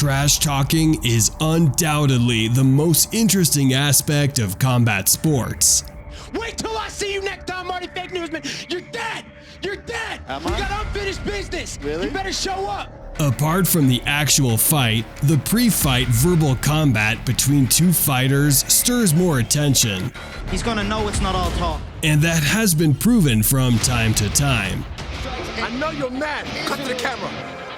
Trash talking is undoubtedly the most interesting aspect of combat sports. Wait till I see you next time, Marty Fake Newsman. You're dead. You're dead. You got unfinished business. Really? You better show up. Apart from the actual fight, the pre-fight verbal combat between two fighters stirs more attention. He's gonna know it's not all talk. And that has been proven from time to time. I know you're mad. Cut to the camera.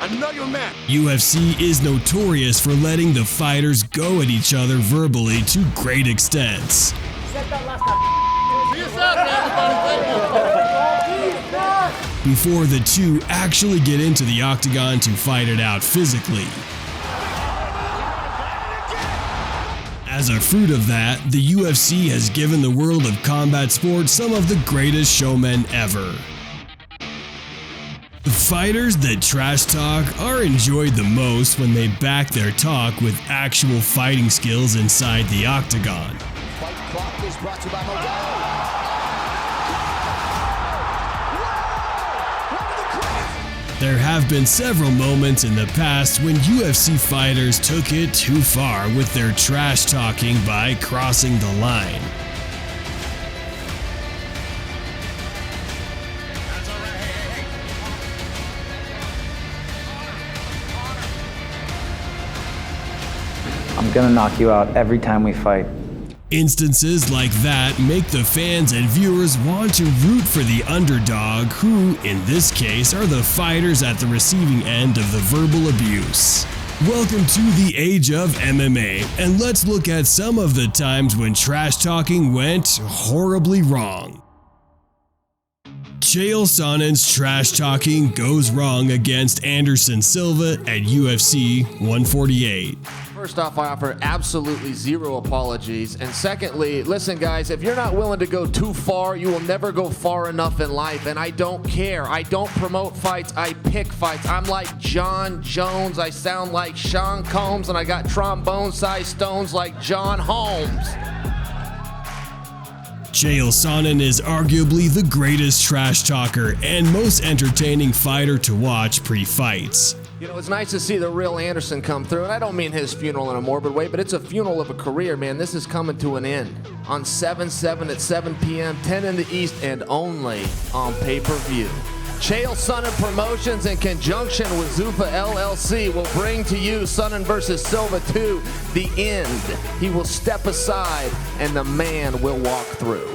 I know you're mad. UFC is notorious for letting the fighters go at each other verbally to great extents. Before the two actually get into the octagon to fight it out physically. As a fruit of that, the UFC has given the world of combat sports some of the greatest showmen ever. The fighters that trash talk are enjoyed the most when they back their talk with actual fighting skills inside the octagon. Fight Clock is brought to you by Modelo. There have been several moments in the past when UFC fighters took it too far with their trash talking by crossing the line. I'm gonna knock you out every time we fight. Instances like that make the fans and viewers want to root for the underdog who, in this case, are the fighters at the receiving end of the verbal abuse. Welcome to the age of MMA, and let's look at some of the times when trash talking went horribly wrong. Chael Sonnen's trash talking goes wrong against Anderson Silva at UFC 148. First off, I offer absolutely zero apologies. And secondly, listen guys, if you're not willing to go too far, you will never go far enough in life. And I don't care. I don't promote fights, I pick fights. I'm like John Jones, I sound like Sean Combs, and I got trombone-sized stones like John Holmes. Chael Sonnen is arguably the greatest trash talker and most entertaining fighter to watch pre-fights. You know, it's nice to see the real Anderson come through, and I don't mean his funeral in a morbid way, but it's a funeral of a career, man. This is coming to an end on 7/7 at 7 p.m., 10 in the East, and only on pay-per-view. Chael Sonnen Promotions, in conjunction with Zuffa LLC, will bring to you Sonnen vs. Silva 2, The End. He will step aside, and the man will walk through.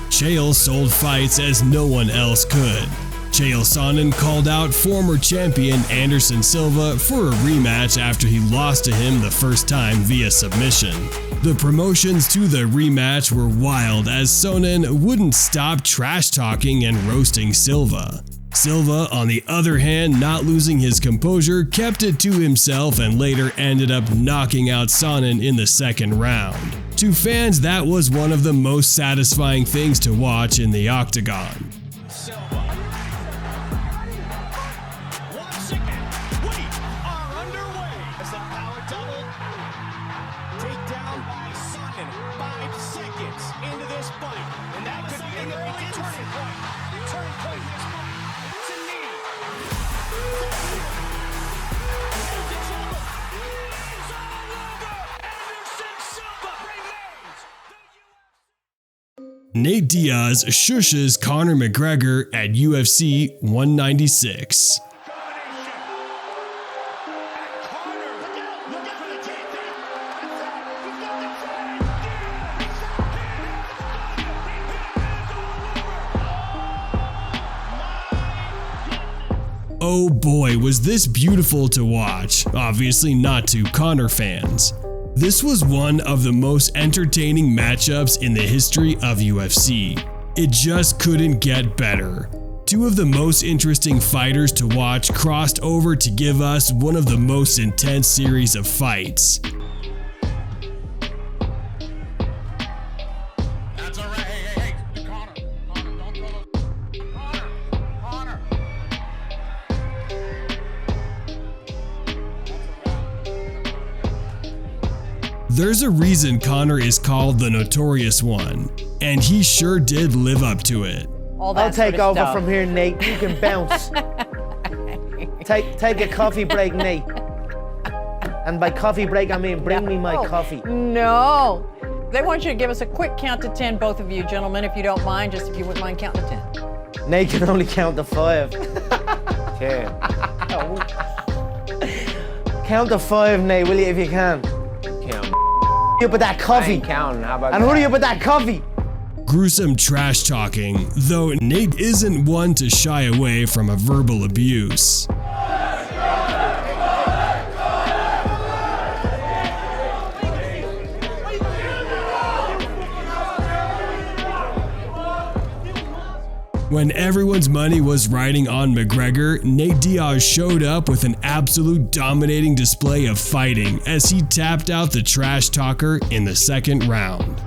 Chael sold fights as no one else could. Chael Sonnen called out former champion Anderson Silva for a rematch after he lost to him the first time via submission. The promotions to the rematch were wild as Sonnen wouldn't stop trash talking and roasting Silva. Silva, on the other hand, not losing his composure, kept it to himself and later ended up knocking out Sonnen in the second round. To fans, that was one of the most satisfying things to watch in the octagon. Nate Diaz shushes Conor McGregor at UFC 196. Oh boy, was this beautiful to watch, obviously not to Conor fans. This was one of the most entertaining matchups in the history of UFC. It just couldn't get better. Two of the most interesting fighters to watch crossed over to give us one of the most intense series of fights. There's a reason Conor is called the Notorious One, and he sure did live up to it. I'll take over from here, Nate. You can bounce. Take a coffee break, Nate. And by coffee break, I mean bring me my coffee. No. They want you to give us a quick count to 10, both of you gentlemen, if you don't mind, just if you wouldn't mind counting to 10. Nate can only count to 5. 10. Count to 5, Nate, will you, if you can? Count. You up with that coffee. I ain't counting. How about and that? who do you up with that coffee? Gruesome trash talking, though Nate isn't one to shy away from a verbal abuse. When everyone's money was riding on McGregor, Nate Diaz showed up with an absolute dominating display of fighting as he tapped out the trash talker in the second round.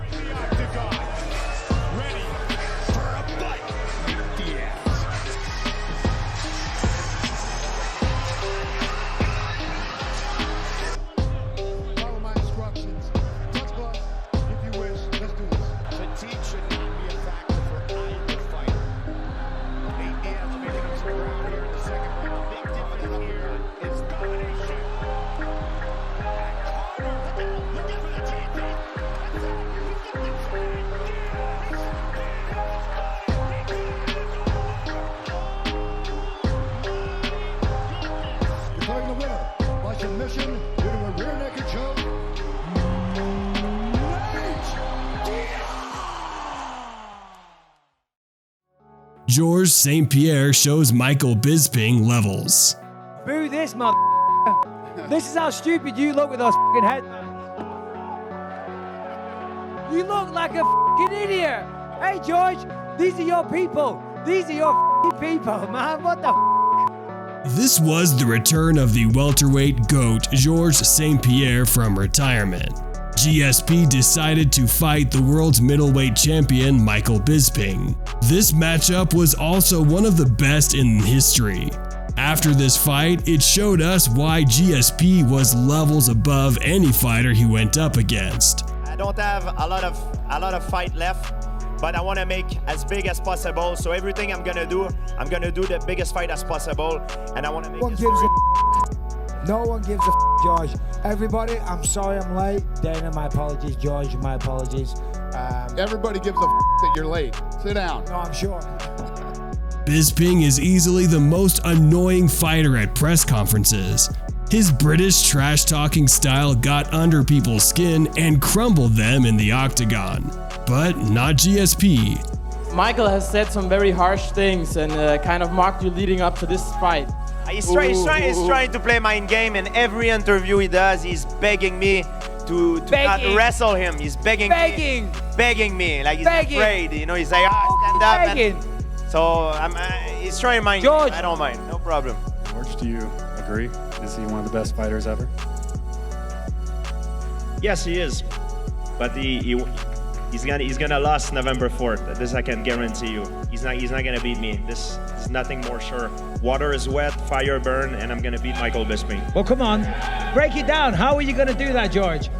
Georges St. Pierre shows Michael Bisping levels. Boo this, mother. This is how stupid you look with those fucking head. You look like a fucking idiot. Hey, George, these are your people. These are your fucking people, man. What the This was the return of the welterweight GOAT Georges St. Pierre from retirement. GSP decided to fight the world's middleweight champion Michael Bisping. This matchup was also one of the best in history. After this fight, it showed us why GSP was levels above any fighter he went up against. I don't have a lot of fight left, but I want to make as big as possible. So everything I'm gonna do the biggest fight as possible, and I want to make. No one gives a George. Everybody, I'm sorry I'm late. Dana, my apologies. George, my apologies. Everybody gives a that you're late. Sit down. No, I'm sure. Bisping is easily the most annoying fighter at press conferences. His British trash-talking style got under people's skin and crumbled them in the octagon. But not GSP. Michael has said some very harsh things and kind of mocked you leading up to this fight. He's trying to play mind game. In every interview he does, he's begging me to not wrestle him. He's begging me, like he's afraid. You know, he's like, stand up. And so he's trying mind game. I don't mind, no problem. George, do you agree? Is he one of the best fighters ever? Yes, he is, but he's gonna lose November 4th. This I can guarantee you. He's not gonna beat me. This is nothing more sure. Water is wet, fire burn, and I'm gonna beat Michael Bisping. Well, come on, break it down. How are you gonna do that, George?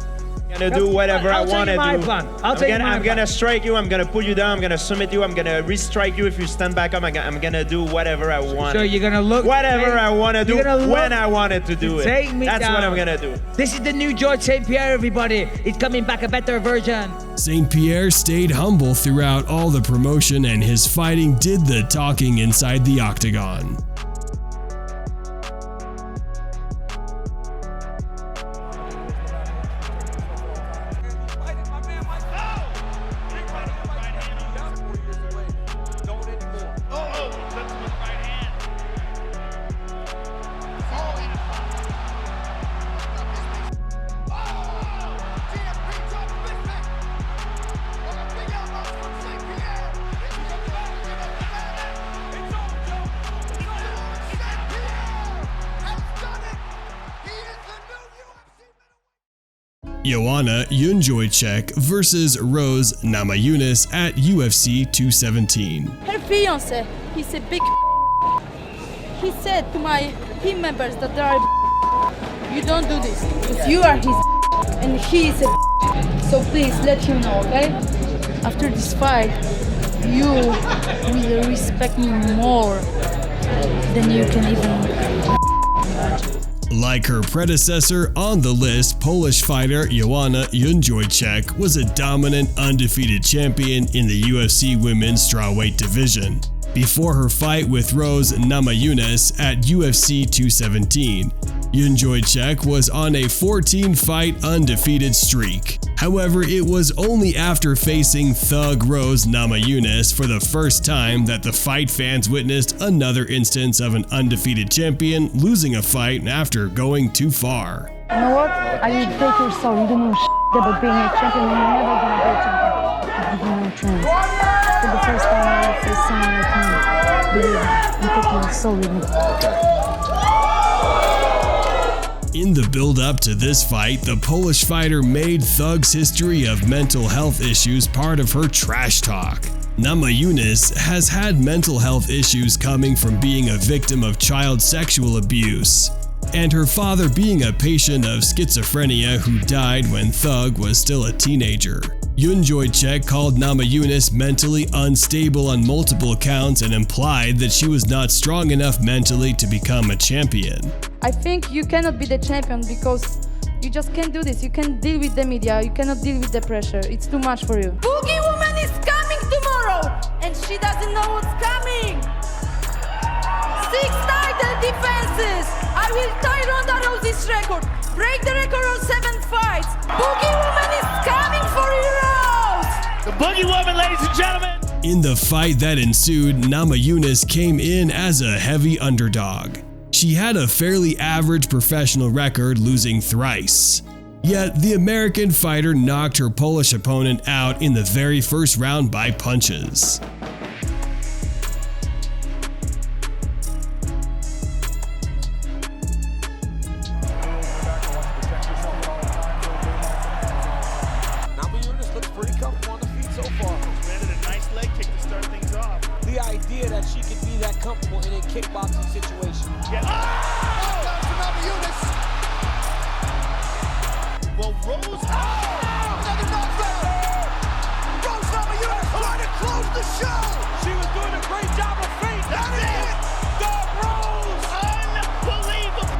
I'm gonna do whatever I want to do. I'm gonna strike you. I'm gonna pull you down. I'm gonna submit you. I'm gonna restrike you if you stand back up. I'm gonna do whatever I want. So you're gonna look whatever I want to do when I wanted to do it. That's what I'm gonna do. This is the new George St. Pierre, everybody. It's coming back, a better version. St. Pierre stayed humble throughout all the promotion, and his fighting did the talking inside the octagon. Joanna Jędrzejczyk versus Rose Namajunas at UFC 217. Her fiance, he's a big. He said to my team members that they are. You don't do this. If you are his and he is a. So please let him know, okay? After this fight, you will respect me more than you can even. Like her predecessor on the list, Polish fighter Joanna Jędrzejczyk was a dominant, undefeated champion in the UFC women's strawweight division. Before her fight with Rose Namajunas at UFC 217, Jędrzejczyk was on a 14-fight undefeated streak. However, it was only after facing Thug Rose Namajunas for the first time that the fight fans witnessed another instance of an undefeated champion losing a fight after going too far. You know what? I will take your soul. You don't know shit about being a champion. You're never gonna be a champion. I'll give you no chance. For the first time I will face someone like me. Believe me, I'm taking your soul with me. In the build-up to this fight, the Polish fighter made Thug's history of mental health issues part of her trash talk. Namajunas has had mental health issues coming from being a victim of child sexual abuse, and her father being a patient of schizophrenia who died when Thug was still a teenager. Jędrzejczyk called Namajunas mentally unstable on multiple counts and implied that she was not strong enough mentally to become a champion. I think you cannot be the champion because you just can't do this. You can't deal with the media. You cannot deal with the pressure. It's too much for you. Boogie Woman is coming tomorrow, and she doesn't know what's coming. 6 title defenses. I will tie Ronda Rousey's record. Break the record of 7 fights. Boogie Woman is coming for you. The Boogie Woman, ladies and gentlemen. In the fight that ensued, Namajunas came in as a heavy underdog. She had a fairly average professional record, losing thrice. Yet, the American fighter knocked her Polish opponent out in the very first round by punches. Namajunas looks pretty comfortable on the feet so far. Landed a nice leg kick to start things off. The idea that she could be that comfortable in a kickboxing situation. Yeah. Well, Rose. Another knockdown! Rose Namajunas trying to close the show! She was doing a great job of feinting. That's it! The Rose! Unbelievable!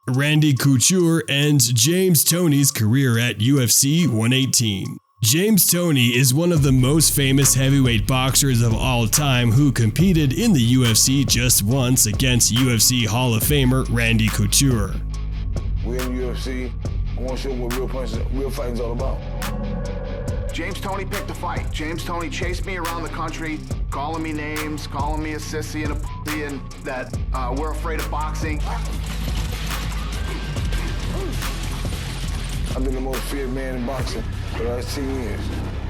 Randy Couture ends James Toney's career at UFC 118. James Toney is one of the most famous heavyweight boxers of all time who competed in the UFC just once against UFC Hall of Famer Randy Couture. We're in UFC. I want to show what real fighting's all about. James Toney picked a fight. James Toney chased me around the country, calling me names, calling me a sissy and a pussy, and that we're afraid of boxing. I've been the most feared man in boxing for the last 10 years.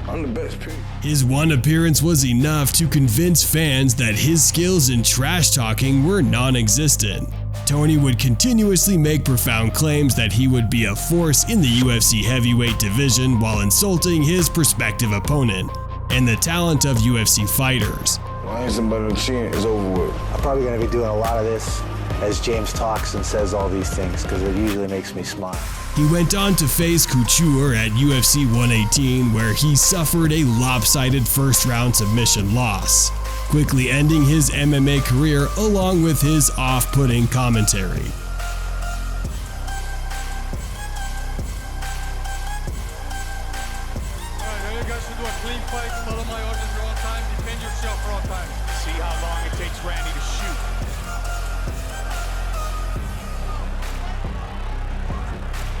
I'm the best, period. His one appearance was enough to convince fans that his skills in trash talking were non-existent. Toney would continuously make profound claims that he would be a force in the UFC heavyweight division while insulting his prospective opponent and the talent of UFC fighters. Well, I ain't somebody to chin, it's over with. I'm probably going to be doing a lot of this as James talks and says all these things because it usually makes me smile. He went on to face Couture at UFC 118, where he suffered a lopsided first-round submission loss, quickly ending his MMA career along with his off-putting commentary. Alright, you guys should do a clean fight, follow my orders for all time, defend yourself for all time. See how long it takes Randy to shoot.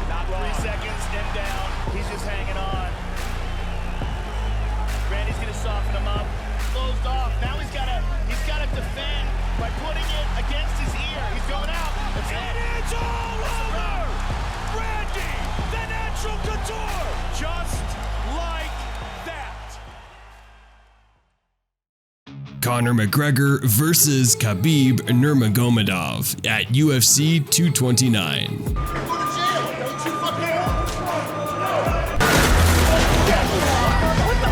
Not 3 seconds, and down. He's just hanging on. Randy's gonna soften him up. Closed off. Now he's gotta defend by putting it against his ear. He's going out. And it's all over! Randy, the natural couture! Just like that. Conor McGregor versus Khabib Nurmagomedov at UFC 229.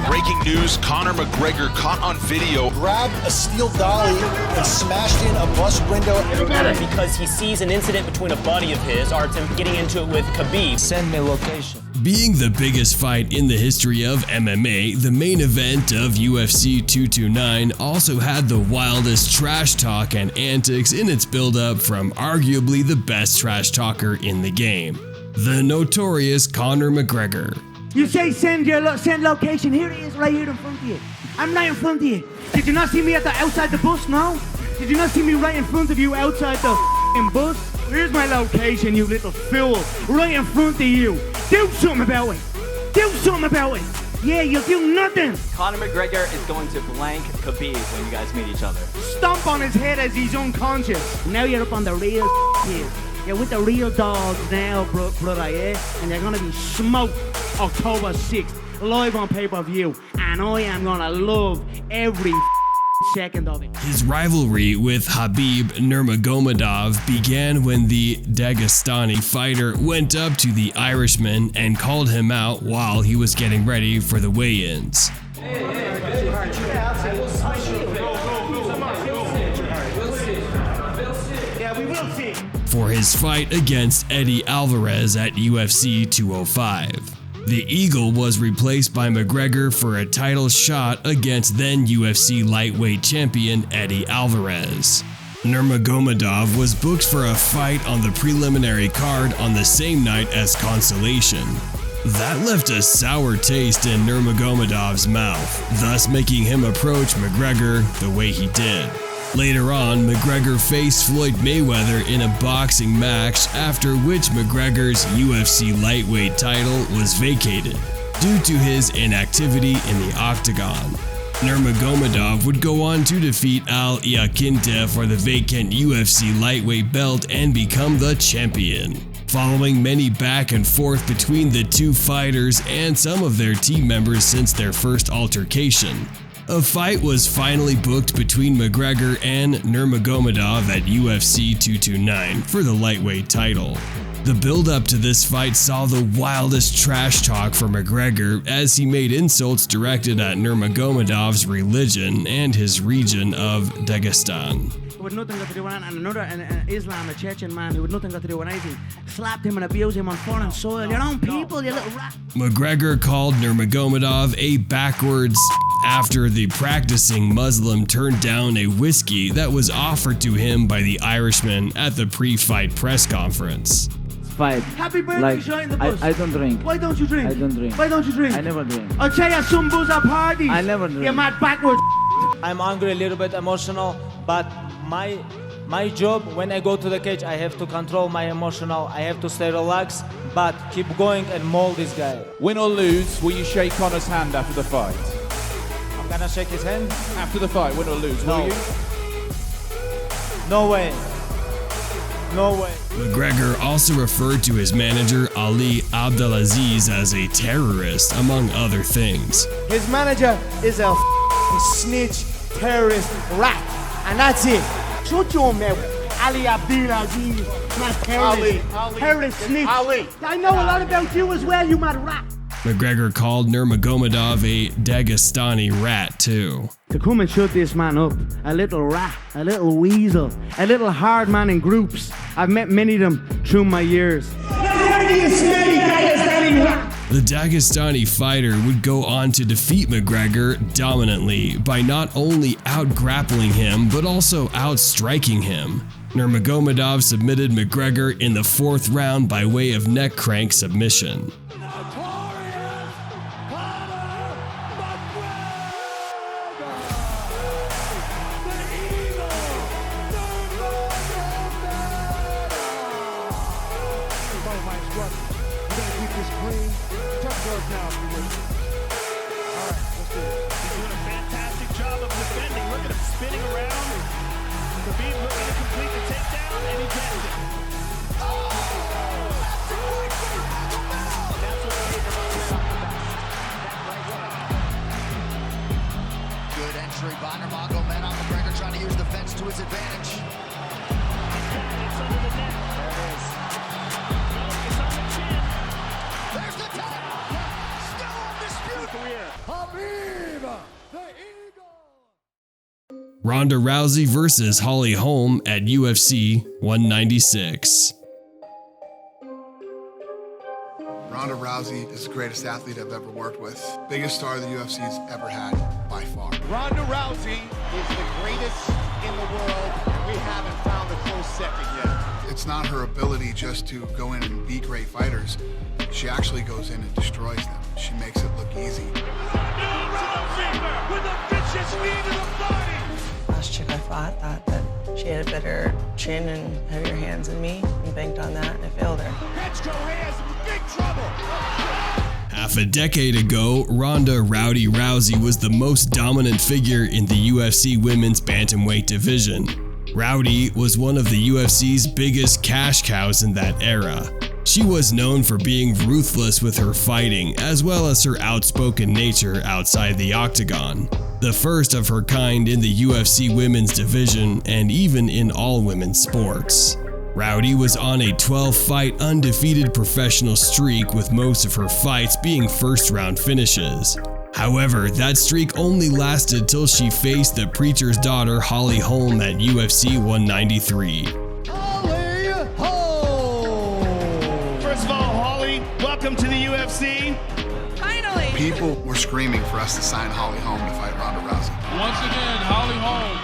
Breaking news, Conor McGregor caught on video. Grabbed a steel dolly and smashed in a bus window. Because he sees an incident between a buddy of his, Artem, getting into it with Khabib. Send me location. Being the biggest fight in the history of MMA, the main event of UFC 229 also had the wildest trash talk and antics in its build-up from arguably the best trash talker in the game, the notorious Conor McGregor. You say send location. Here it is, right here in front of you. I'm right in front of you. Did you not see me outside the bus? No. Did you not see me right in front of you outside the bus? Here's my location, you little fool. Right in front of you. Do something about it. Do something about it. Yeah, you'll do nothing. Conor McGregor is going to blank Khabib when you guys meet each other. Stomp on his head as he's unconscious. Now you're up on the real here. You're with the real dogs now, brother, yeah? And they're gonna be smoked October 6th, live on pay-per-view. And I am gonna love every second of it. His rivalry with Khabib Nurmagomedov began when the Dagestani fighter went up to the Irishman and called him out while he was getting ready for the weigh-ins. For his fight against Eddie Alvarez at UFC 205. The Eagle was replaced by McGregor for a title shot against then UFC lightweight champion Eddie Alvarez. Nurmagomedov was booked for a fight on the preliminary card on the same night as Consolation. That left a sour taste in Nurmagomedov's mouth, thus making him approach McGregor the way he did. Later on, McGregor faced Floyd Mayweather in a boxing match, after which McGregor's UFC lightweight title was vacated due to his inactivity in the octagon. Nurmagomedov would go on to defeat Al Iaquinta for the vacant UFC lightweight belt and become the champion. Following many back and forth between the two fighters and some of their team members since their first altercation, a fight was finally booked between McGregor and Nurmagomedov at UFC 229 for the lightweight title. The build-up to this fight saw the wildest trash talk from McGregor as he made insults directed at Nurmagomedov's religion and his region of Dagestan. Who had nothing got to do with it, and another an Islam, a Chechen man who had nothing got to do with anything, slapped him and abused him on foreign soil. Your own people, you little rat. McGregor called Nurmagomedov a backwards after the practicing Muslim turned down a whiskey that was offered to him by the Irishman at the pre-fight press conference. Fight. Happy birthday, shine the bus. I don't drink. Why don't you drink? I don't drink. Why don't you drink? I never drink. I'll tell you some booze at parties. I never drink. You're mad backwards. I'm angry, a little bit emotional, but my job, when I go to the cage, I have to control my emotional, I have to stay relaxed, but keep going and maul this guy. Win or lose, will you shake Conor's hand after the fight? I'm gonna shake his hand? After the fight, win or lose, will you? No way. No way. McGregor also referred to his manager Ali Abdelaziz as a terrorist, among other things. His manager is a snitch, terrorist, rat, and that's it. Shut your mouth. Ali Abdelaziz, not terrorist. Terrorist snitch. Ali. I know a lot about you as well, you mad rat. McGregor called Nurmagomedov a Dagestani rat too. To come and shut this man up, a little rat, a little weasel, a little hard man in groups. I've met many of them through my years. The Dagestani fighter would go on to defeat McGregor dominantly by not only out-grappling him, but also out-striking him. Nurmagomedov submitted McGregor in the fourth round by way of neck crank submission. Ronda Rousey versus Holly Holm at UFC 196. Ronda Rousey is the greatest athlete I've ever worked with. Biggest star the UFC's ever had, by far. Ronda Rousey is the greatest in the world. We haven't found a close second yet. It's not her ability just to go in and beat great fighters. She actually goes in and destroys them. She makes it look easy. Ronda Rousey with a vicious knee to the body. Last chick I fought thought that she had a better chin and heavier hands than me, and banked on that, and I failed her. Petchko has big trouble. Half a decade ago, Ronda Rowdy Rousey was the most dominant figure in the UFC women's bantamweight division. Rowdy was one of the UFC's biggest cash cows in that era. She was known for being ruthless with her fighting, as well as her outspoken nature outside the octagon. The first of her kind in the UFC women's division, and even in all women's sports. Rowdy was on a 12-fight undefeated professional streak, with most of her fights being first-round finishes. However, that streak only lasted till she faced the Preacher's daughter Holly Holm at UFC 193. Holly Holm! First of all, Holly, welcome to the UFC. Finally! People were screaming for us to sign Holly Holm to fight Ronda Rousey. Once again, Holly Holm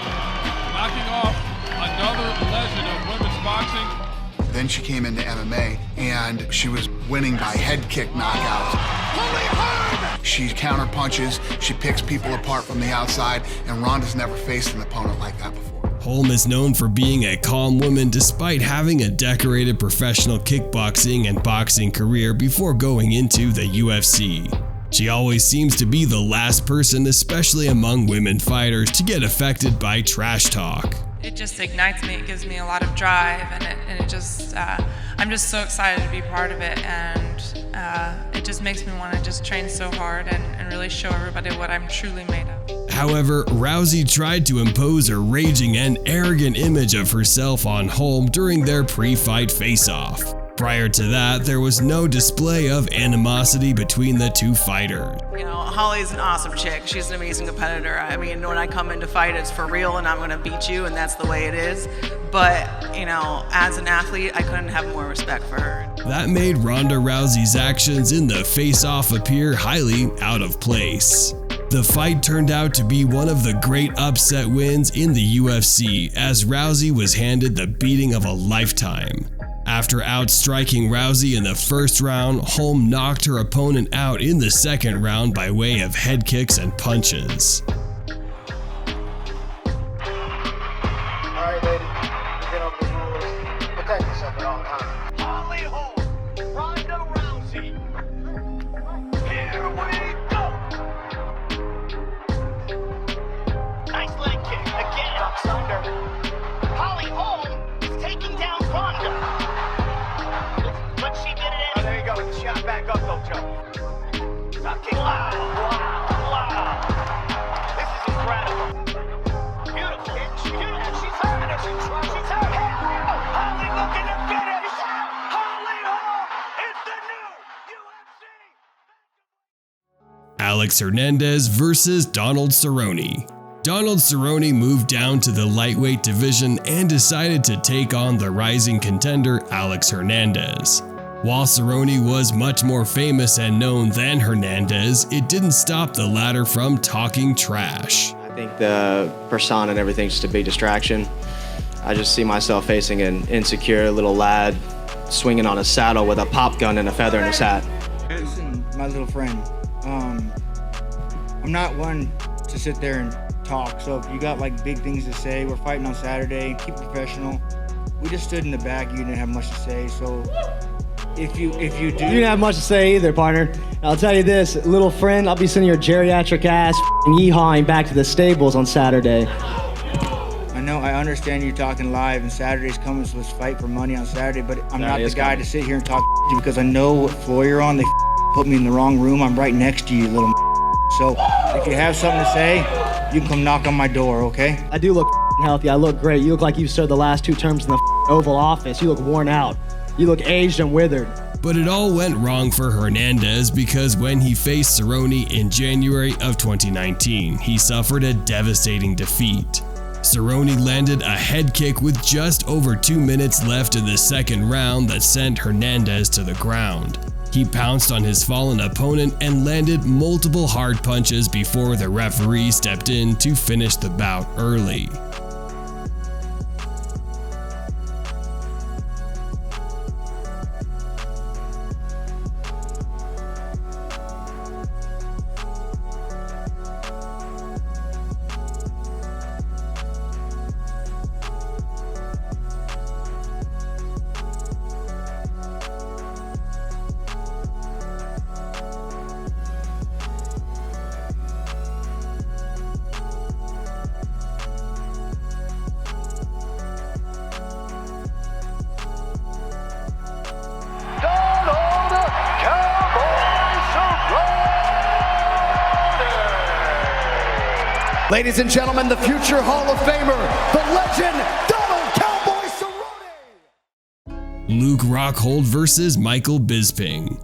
knocking off another legend of women's boxing. Then she came into MMA, and she was winning by head kick knockouts. Holly Holm! She counterpunches, she picks people apart from the outside, and Ronda's never faced an opponent like that before. Holm is known for being a calm woman despite having a decorated professional kickboxing and boxing career before going into the UFC. She always seems to be the last person, especially among women fighters, to get affected by trash talk. It just ignites me, it gives me a lot of drive, and it just, I'm just so excited to be part of it, and it just makes me want to just train so hard and really show everybody what I'm truly made of. However, Rousey tried to impose a raging and arrogant image of herself on Holm during their pre-fight face-off. Prior to that, there was no display of animosity between the two fighters. You know, Holly's an awesome chick. She's an amazing competitor. I mean, when I come in to fight, it's for real, and I'm going to beat you, and that's the way it is. But, you know, as an athlete, I couldn't have more respect for her. That made Ronda Rousey's actions in the face-off appear highly out of place. The fight turned out to be one of the great upset wins in the UFC, as Rousey was handed the beating of a lifetime. After outstriking Rousey in the first round, Holm knocked her opponent out in the second round by way of head kicks and punches. Alright, ladies, get over the rules. Protect yourself at all times. Holly Holm, Ronda Rousey. Here we go! Nice leg kick. Again, ducks under. Holly Holm is taking down Ronda. But she did it anyway. Oh, there you go. Shot back up, though, Joe. Top kick. Wow. This is incredible. Beautiful. She's hurt. She's hurt. Holly looking to finish. Holly Holm is the new UFC. Alex Hernandez versus Donald Cerrone. Donald Cerrone moved down to the lightweight division and decided to take on the rising contender Alex Hernandez. While Cerrone was much more famous and known than Hernandez, it didn't stop the latter from talking trash. I think the persona and everything's just a big distraction. I just see myself facing an insecure little lad swinging on a saddle with a pop gun and a feather in his hat. Listen, my little friend, I'm not one to sit there and talk, so if you got like big things to say, we're fighting on Saturday, keep it professional. We just stood in the back, you didn't have much to say, so if you do... You didn't have much to say either, partner. I'll tell you this, little friend, I'll be sending your geriatric ass yeehawing back to the stables on Saturday. I know, I understand you talking live and Saturday's coming, so let's fight for money on Saturday, but I'm not the guy to sit here and talk to you because I know what floor you're on. They put me in the wrong room. I'm right next to you, little So if you have something to say, you can come knock on my door, okay? I do look healthy. I look great. You look like you've served the last 2 terms in the Oval Office. You look worn out. You look aged and withered. But it all went wrong for Hernandez because when he faced Cerrone in January of 2019, he suffered a devastating defeat. Cerrone landed a head kick with just over 2 minutes left in the second round that sent Hernandez to the ground. He pounced on his fallen opponent and landed multiple hard punches before the referee stepped in to finish the bout early. Ladies and gentlemen, the future Hall of Famer, the legend, Donald Cowboy Cerrone. Luke Rockhold versus Michael Bisping.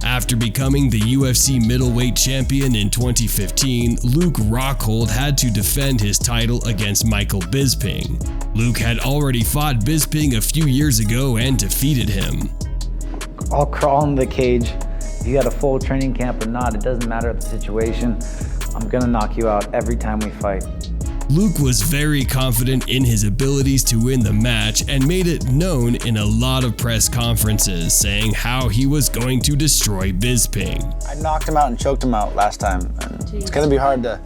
After becoming the UFC middleweight champion in 2015, Luke Rockhold had to defend his title against Michael Bisping. Luke had already fought Bisping a few years ago and defeated him. I'll crawl in the cage. If you got a full training camp or not, it doesn't matter the situation. I'm gonna knock you out every time we fight. Luke was very confident in his abilities to win the match and made it known in a lot of press conferences, saying how he was going to destroy Bisping. I knocked him out and choked him out last time, and it's gonna be hard to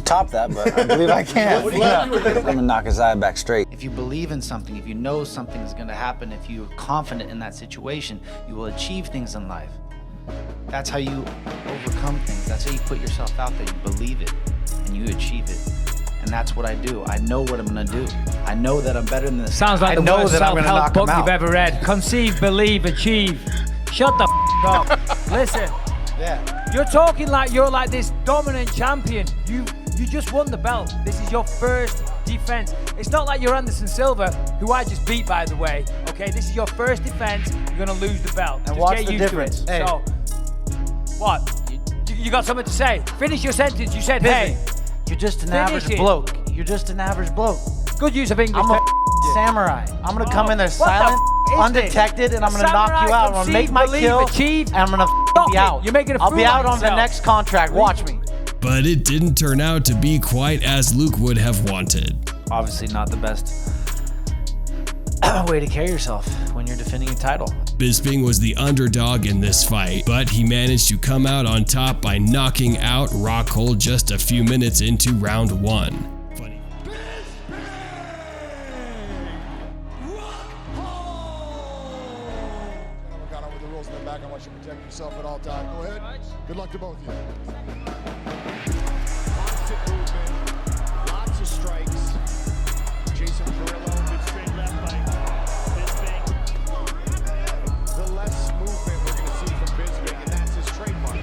top that, but I believe I can. I'm gonna knock his eye back straight. If you believe in something, if you know something is gonna happen, if you're confident in that situation, you will achieve things in life. That's how you overcome things. That's how you put yourself out there. You believe it, and you achieve it. And that's what I do. I know what I'm gonna do. I know that I'm better than this. Sounds like the worst self-help book you've ever read. Conceive, believe, achieve. Shut the up. Listen. Yeah. You're talking like you're like this dominant champion. You just won the belt. This is your first defense. It's not like you're Anderson Silva, who I just beat, by the way. Okay, this is your first defense. You're gonna lose the belt. And just what's get the used difference? To it. Hey. So, what? You got something to say? Finish your sentence. You said, hey. You're just an average bloke. You're just an average bloke. Good use of English. I'm a samurai. I'm gonna come in there silent, undetected, and I'm gonna knock you out. I'm gonna make my kill, and I'm gonna be out. You're making a I'll be out on the yourself. next contract. Watch me. But it didn't turn out to be quite as Luke would have wanted. Obviously not the best way to carry yourself when you're defending a title. Bisping was the underdog in this fight, but he managed to come out on top by knocking out Rockhold just a few minutes into round one. Got over the rules in the back. I want you to protect yourself at all times. Go ahead. Good luck to both of you. Constant movement, lots of strikes. Jason Carrillo, good straight left by Bisping. The less movement we're going to see from Bisping, and that's his trademark.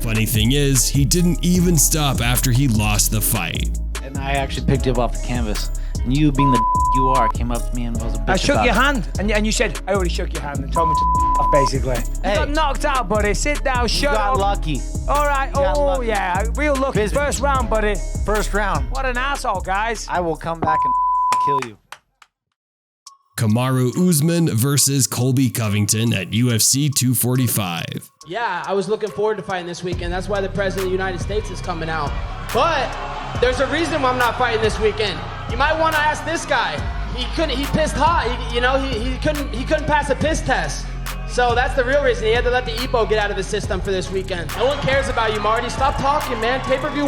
Funny thing is, he didn't even stop after he lost the fight. And I actually picked you up off the canvas. And you, being the you are, came up to me and was a bitch I shook about your it. hand, and you said, I already shook your hand and told me to off, basically. Hey. You got knocked out, buddy. Sit down, shut up. You got lucky. All right, got lucky. Yeah, real lucky. Bisping. First round, buddy. First round. What an asshole, guys. I will come back and kill you. Kamaru Usman versus Colby Covington at UFC 245. Yeah, I was looking forward to fighting this weekend. That's why the President of the United States is coming out. But there's a reason why I'm not fighting this weekend. You might want to ask this guy. He pissed hot. He couldn't pass a piss test. So that's the real reason. He had to let the EPO get out of the system for this weekend. No one cares about you, Marty. Stop talking, man. Pay-per-view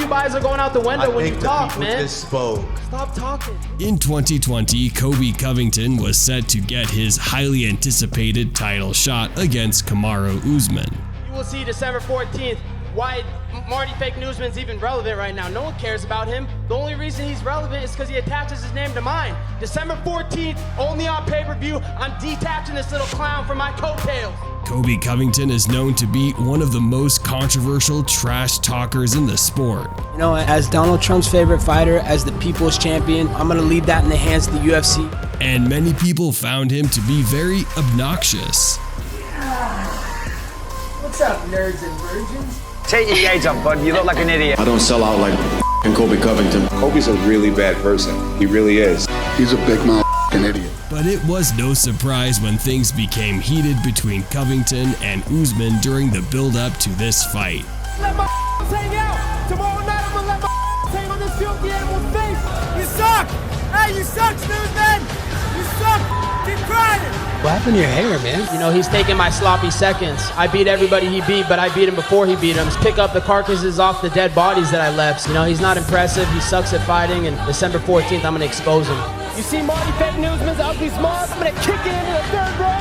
buys are going out the window when you talk, man. Stop talking. In 2020, Colby Covington was set to get his highly anticipated title shot against Kamaru Usman. You will see December 14th, why Marty Fake Newsman's even relevant right now. No one cares about him. The only reason he's relevant is because he attaches his name to mine. December 14th, only on pay-per-view, I'm detaching this little clown from my coattails. Colby Covington is known to be one of the most controversial trash talkers in the sport. You know, as Donald Trump's favorite fighter, as the people's champion, I'm going to leave that in the hands of the UFC. And many people found him to be very obnoxious. What's up, nerds and virgins? Take your gaze up, bud. You look like an idiot. I don't sell out like Colby Covington. Colby's a really bad person. He really is. He's a big motherfucking idiot. But it was no surprise when things became heated between Covington and Usman during the build-up to this fight. Let my hang out. Tomorrow night I'm gonna let my hang on this filthy animal's face. You suck. Hey, you suck, Newsman. You suck. Keep crying. What happened to your hair, man? You know, he's taking my sloppy seconds. I beat everybody he beat, but I beat him before he beat him. Pick up the carcasses off the dead bodies that I left. You know, he's not impressive. He sucks at fighting, and December 14th, I'm gonna expose him. You see Marty Fake Newsman's ugly smile? I'm gonna kick it into the third row.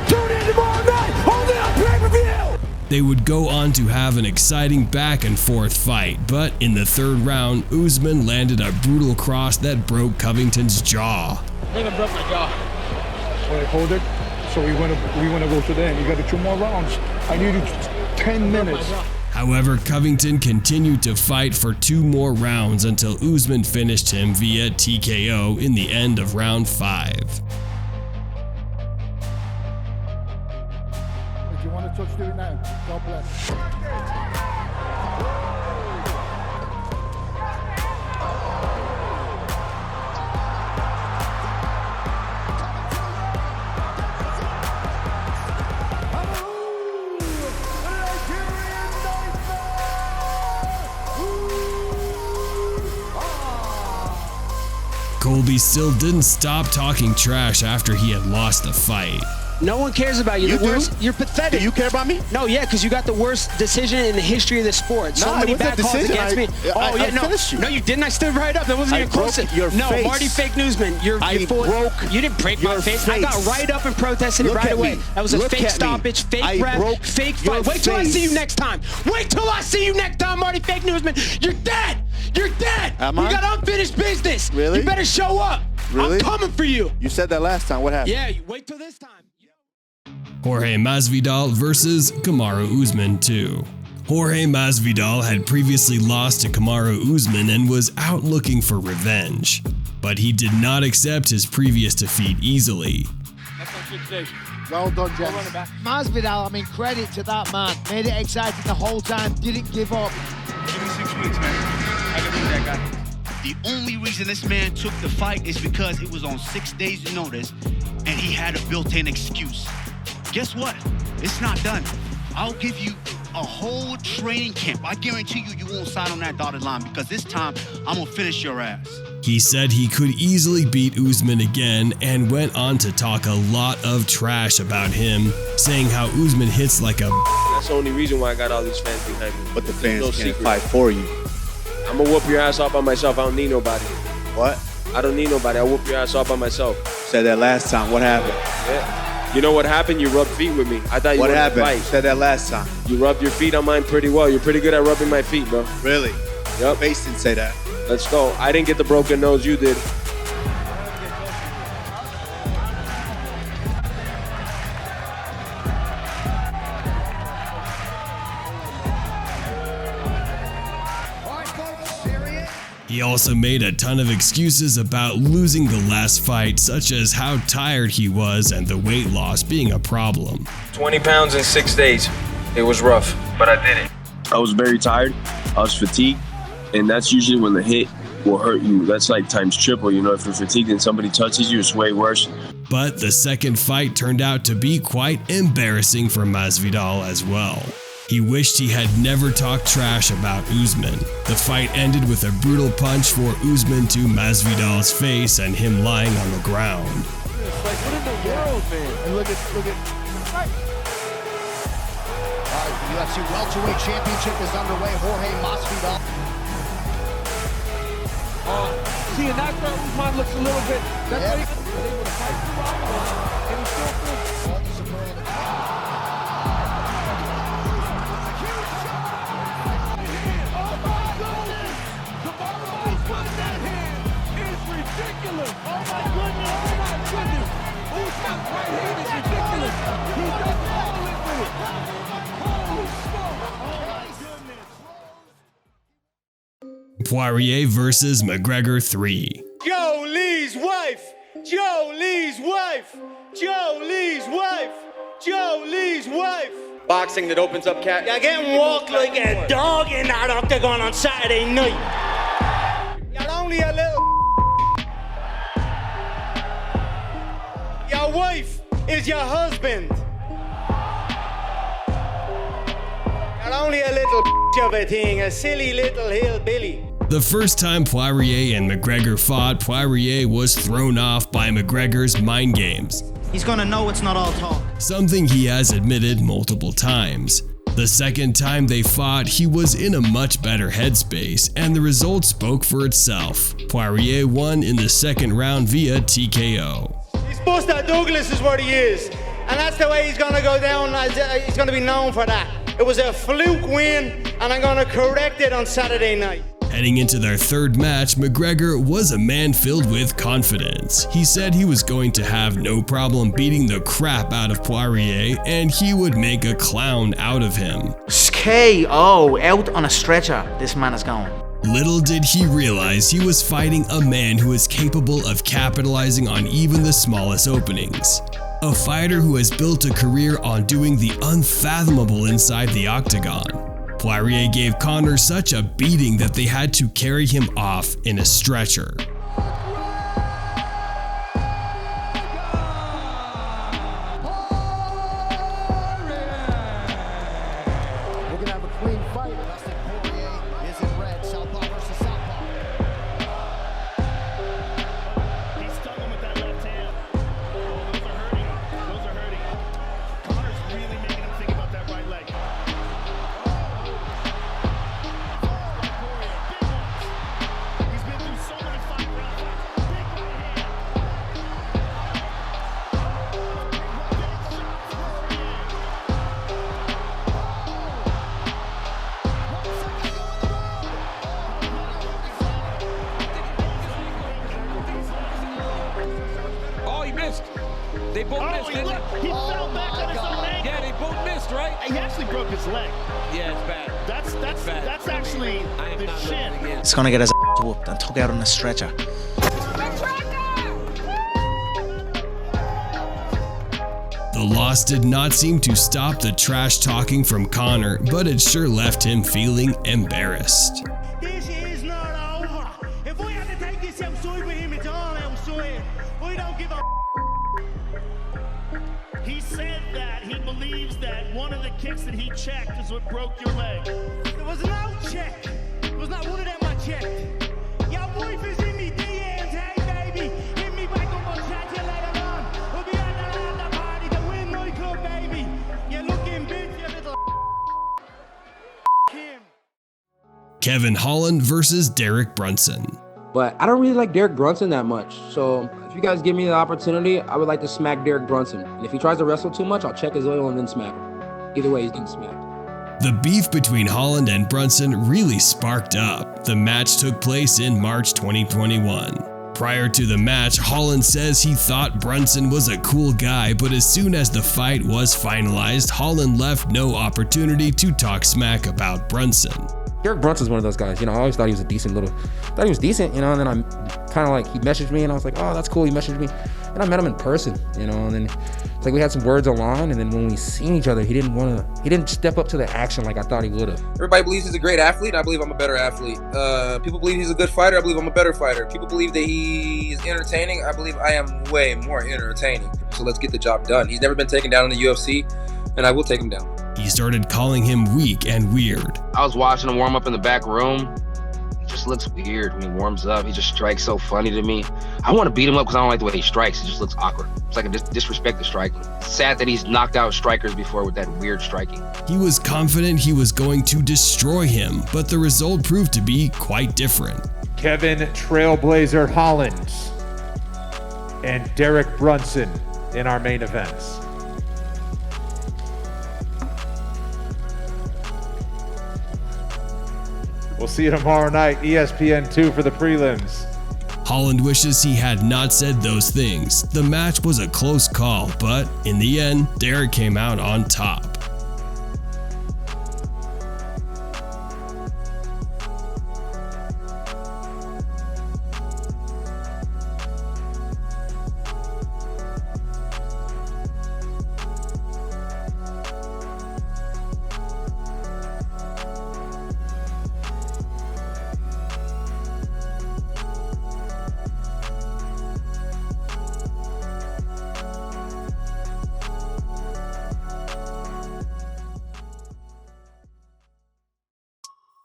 Tune in tomorrow night, only on pay-per-view. They would go on to have an exciting back and forth fight, but in the third round, Usman landed a brutal cross that broke Covington's jaw. I think I broke my jaw. Wait, hold it. So we want to go to the end. You got 2 more rounds. I need 10 minutes. However, Covington continued to fight for 2 more rounds until Usman finished him via TKO in the end of round 5. If you want to touch the now, God bless. Colby still didn't stop talking trash after he had lost the fight. No one cares about you. You're pathetic. Do you care about me? No, yeah, because you got the worst decision in the history of the sport. So many bad calls against me. No, you didn't. I stood right up. That wasn't even close. No, face. Marty Fake Newsman. You didn't break my face. I got right up and protested it right away. That was a fake stoppage, fake ref, fake fight. Wait till I see you next time. Wait till I see you next time, Marty Fake Newsman. You're dead. You're dead. Am I? I? You got unfinished business. Really? You better show up. Really? I'm coming for you. You said that last time. What happened? Yeah, you wait till this time. Jorge Masvidal versus Kamaru Usman 2. Jorge Masvidal had previously lost to Kamaru Usman and was out looking for revenge, but he did not accept his previous defeat easily. Well done, Jeff. Masvidal, I mean, credit to that man. Made it exciting the whole time, didn't give up. Give me 6 weeks, man. I can beat that guy. The only reason this man took the fight is because it was on 6 days' notice and he had a built-in excuse. Guess what? It's not done. I'll give you a whole training camp. I guarantee you won't sign on that dotted line because this time I'm gonna finish your ass. He said he could easily beat Usman again and went on to talk a lot of trash about him, saying how Usman hits like a That's the only reason why I got all these fans behind me. But the fans can't fight for you. I'm gonna whoop your ass off by myself. I don't need nobody. What? I don't need nobody. I'll whoop your ass off by myself. Said that last time. What happened? Yeah. You know what happened? You rubbed feet with me. I thought you What wanted happened? to fight. Said that last time. You rubbed your feet on mine pretty well. You're pretty good at rubbing my feet, bro. Really? Yep. Face didn't say that. Let's go. I didn't get the broken nose. You did. He also made a ton of excuses about losing the last fight, such as how tired he was and the weight loss being a problem. 20 pounds in 6 days. It was rough, but I did it. I was very tired. I was fatigued, and that's usually when the hit will hurt you. That's like times triple, you know, if you're fatigued and somebody touches you, it's way worse. But the second fight turned out to be quite embarrassing for Masvidal as well. He wished he had never talked trash about Usman. The fight ended with a brutal punch for Usman to Masvidal's face and him lying on the ground. Like, what in the world, man? And look at. Right. All right, the UFC welterweight championship is underway. Jorge Masvidal. See, and that's where Usman looks a little bit. That's why he's able to fight through and he's still good. Poirier versus McGregor 3. Joe Lee's wife! Joe Lee's wife! Joe Lee's wife! Joe Lee's wife! Boxing that opens up cat. You're getting walked like a dog in that octagon on Saturday night. You're only a little. Your wife is your husband. You're only a little of a thing, a silly little hillbilly. The first time Poirier and McGregor fought, Poirier was thrown off by McGregor's mind games. He's gonna know it's not all talk. Something he has admitted multiple times. The second time they fought, he was in a much better headspace, and the result spoke for itself. Poirier won in the second round via TKO. He's Buster Douglas is what he is, and that's the way he's gonna go down. He's gonna be known for that. It was a fluke win, and I'm gonna correct it on Saturday night. Heading into their third match, McGregor was a man filled with confidence. He said he was going to have no problem beating the crap out of Poirier, and he would make a clown out of him. KO, out on a stretcher, this man is going. Little did he realize he was fighting a man who is capable of capitalizing on even the smallest openings. A fighter who has built a career on doing the unfathomable inside the octagon. Poirier gave Conor such a beating that they had to carry him off in a stretcher. We're gonna have a clean fight. Dustin Poirier is in red. Southpaw versus Southpaw. He stung him with that left hand. Oh, those are hurting. Those are hurting. Conor's really making him think about that right leg. He's been through so many fight rounds. Big right hand. Oh, he missed. They both missed, He didn't left. He fell back on his own ankle. Yeah, they both missed, right? He actually broke his leg. Yeah, it's bad. That's actually the shin. He's gonna get his whooped and took out on a stretcher. The loss did not seem to stop the trash talking from Conor, but it sure left him feeling embarrassed. This is not over. If we have to take this outside with him, it's all outside. We don't give a. He said that he believes that one of the kicks that he checked is what broke your leg. There was no check. There was not one of them I checked. Your wife is in me DMs, hey baby. Hit me back up, I'll chat to you later on. We'll be at the party to win my club, baby. You're looking bitch, you little Kim. Kevin Holland versus Derek Brunson. But I don't really like Derek Brunson that much. So if you guys give me the opportunity, I would like to smack Derek Brunson. And if he tries to wrestle too much, I'll check his oil and then smack him. Either way, he's getting smacked. The beef between Holland and Brunson really sparked up. The match took place in March 2021. Prior to the match, Holland says he thought Brunson was a cool guy, but as soon as the fight was finalized, Holland left no opportunity to talk smack about Brunson. Derek Brunson's one of those guys, I always thought he was a decent thought he was decent, and then I'm kind of like, he messaged me and I was like, oh, that's cool, he messaged me. And I met him in person, and then it's like we had some words aligned, and then when we seen each other, he didn't step up to the action like I thought he would have. Everybody believes he's a great athlete. I believe I'm a better athlete. People believe he's a good fighter. I believe I'm a better fighter. People believe that he is entertaining. I believe I am way more entertaining. So let's get the job done. He's never been taken down in the UFC, and I will take him down. He started calling him weak and weird. I was watching him warm up in the back room. He just looks weird when he warms up. He just strikes so funny to me. I want to beat him up because I don't like the way he strikes. It just looks awkward. It's like a disrespect to striking. It's sad that he's knocked out strikers before with that weird striking. He was confident he was going to destroy him, but the result proved to be quite different. Kevin Trailblazer Holland and Derek Brunson in our main events. We'll see you tomorrow night, ESPN2 for the prelims. Holland wishes he had not said those things. The match was a close call, but in the end, Derek came out on top.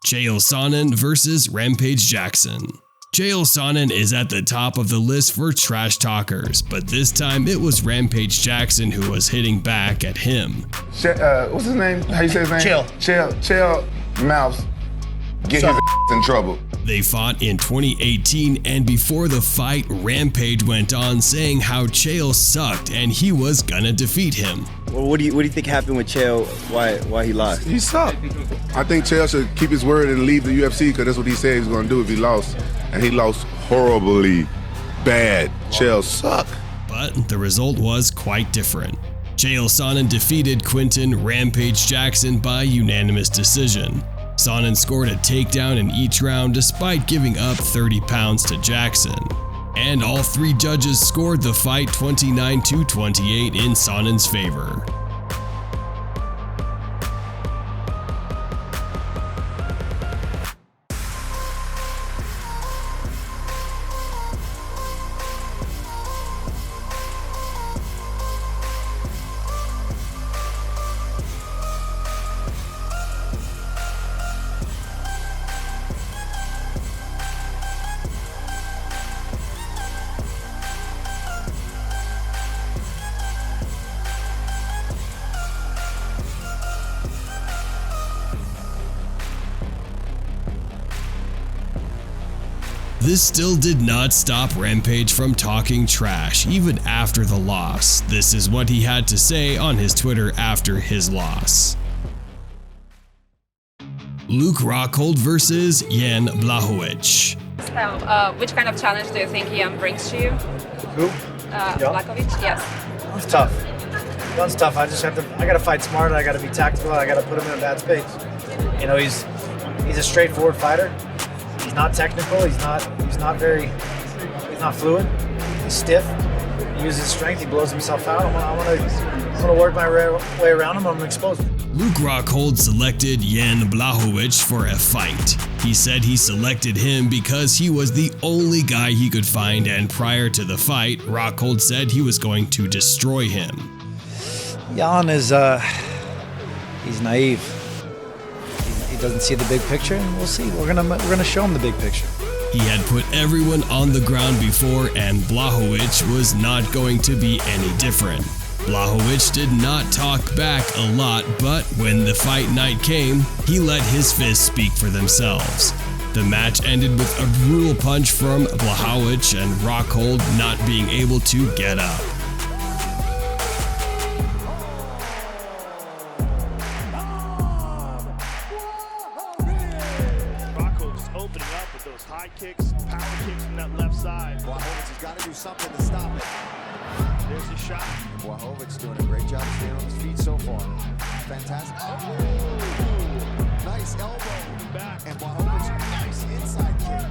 Chael Sonnen versus Rampage Jackson. Chael Sonnen is at the top of the list for trash talkers, but this time it was Rampage Jackson who was hitting back at him. What's his name? How you say his name? Chael Mouse. Get his in trouble. They fought in 2018, and before the fight, Rampage went on saying how Chael sucked and he was gonna defeat him. Well, what do you think happened with Chael? Why he lost? He sucked. I think Chael should keep his word and leave the UFC because that's what he said he was gonna do if he lost, and he lost horribly bad. Chael sucked. But the result was quite different. Chael Sonnen defeated Quinton Rampage Jackson by unanimous decision. Sonnen scored a takedown in each round despite giving up 30 pounds to Jackson. And all three judges scored the fight 29-28 in Sonnen's favor. This still did not stop Rampage from talking trash, even after the loss. This is what he had to say on his Twitter after his loss. Luke Rockhold versus Jan Blachowicz. Which kind of challenge do you think Jan brings to you? Who? Blachowicz, yes. It's tough. One's tough. I gotta fight smart. I gotta be tactical. I gotta put him in a bad space. You know, he's a straightforward fighter. He's not technical. He's not fluid. He's stiff. He uses his strength. He blows himself out. I want to work my way around him. I'm gonna expose him. Luke Rockhold selected Jan Blachowicz for a fight. He said he selected him because he was the only guy he could find, and prior to the fight, Rockhold said he was going to destroy him. Jan is he's naive. He doesn't see the big picture, and we'll see. We're gonna show him the big picture. He had put everyone on the ground before, and Blachowicz was not going to be any different. Blachowicz did not talk back a lot, but when the fight night came, he let his fists speak for themselves. The match ended with a brutal punch from Blachowicz and Rockhold not being able to get up. High kicks, power kicks from that left side. Blachowicz has got to do something to stop it. There's a shot. Blachowicz doing a great job staying on his feet so far. Fantastic. Oh, nice elbow. Back. And Blachowicz, nice inside kick.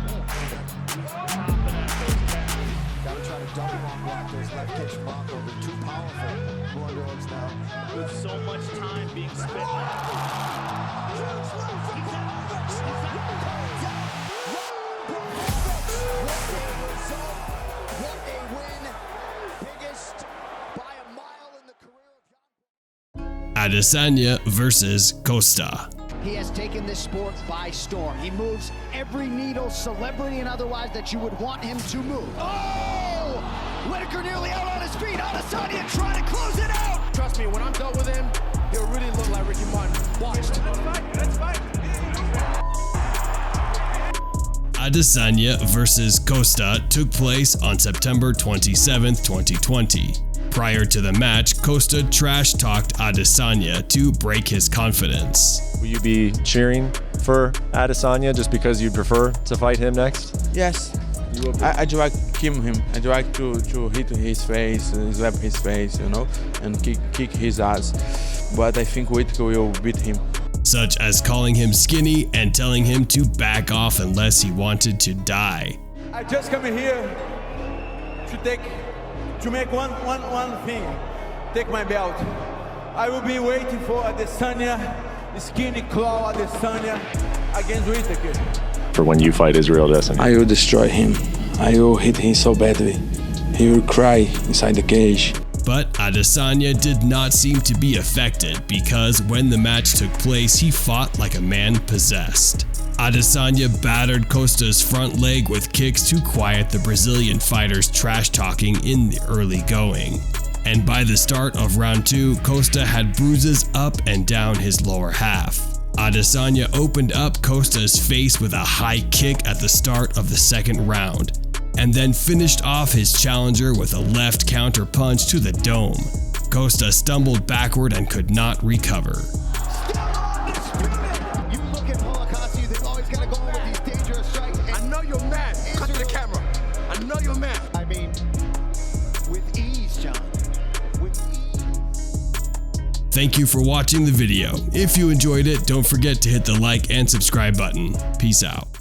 Got to try to double on block those left kicks from Bronco. They're too powerful. Blachowicz now. With so much time being spent. Adesanya versus Costa. He has taken this sport by storm. He moves every needle, celebrity and otherwise, that you would want him to move. Oh! Whitaker nearly out on his feet. Adesanya trying to close it out. Trust me, when I'm done with him, he'll really look like Ricky Martin. Watched. Let's fight. Adesanya versus Costa took place on September 27, 2020. Prior to the match, Costa trash-talked Adesanya to break his confidence. Will you be cheering for Adesanya just because you'd prefer to fight him next? Yes. I try to kill him. I try to hit his face, slap his face, you know, and kick his ass. But I think Whittaker will beat him. Such as calling him skinny and telling him to back off unless he wanted to die. I just come here to make one thing, take my belt. I will be waiting for Adesanya, Skinny Claw Adesanya against Whittaker. For when you fight Israel Adesanya. I will destroy him. I will hit him so badly. He will cry inside the cage. But Adesanya did not seem to be affected because when the match took place, he fought like a man possessed. Adesanya battered Costa's front leg with kicks to quiet the Brazilian fighter's trash talking in the early going. And by the start of round 2, Costa had bruises up and down his lower half. Adesanya opened up Costa's face with a high kick at the start of the second round, and then finished off his challenger with a left counter punch to the dome. Costa stumbled backward and could not recover. I know you're mad. Cut to the camera. I know you're mad. I mean, with ease, John. Thank you for watching the video. If you enjoyed it, don't forget to hit the like and subscribe button. Peace out.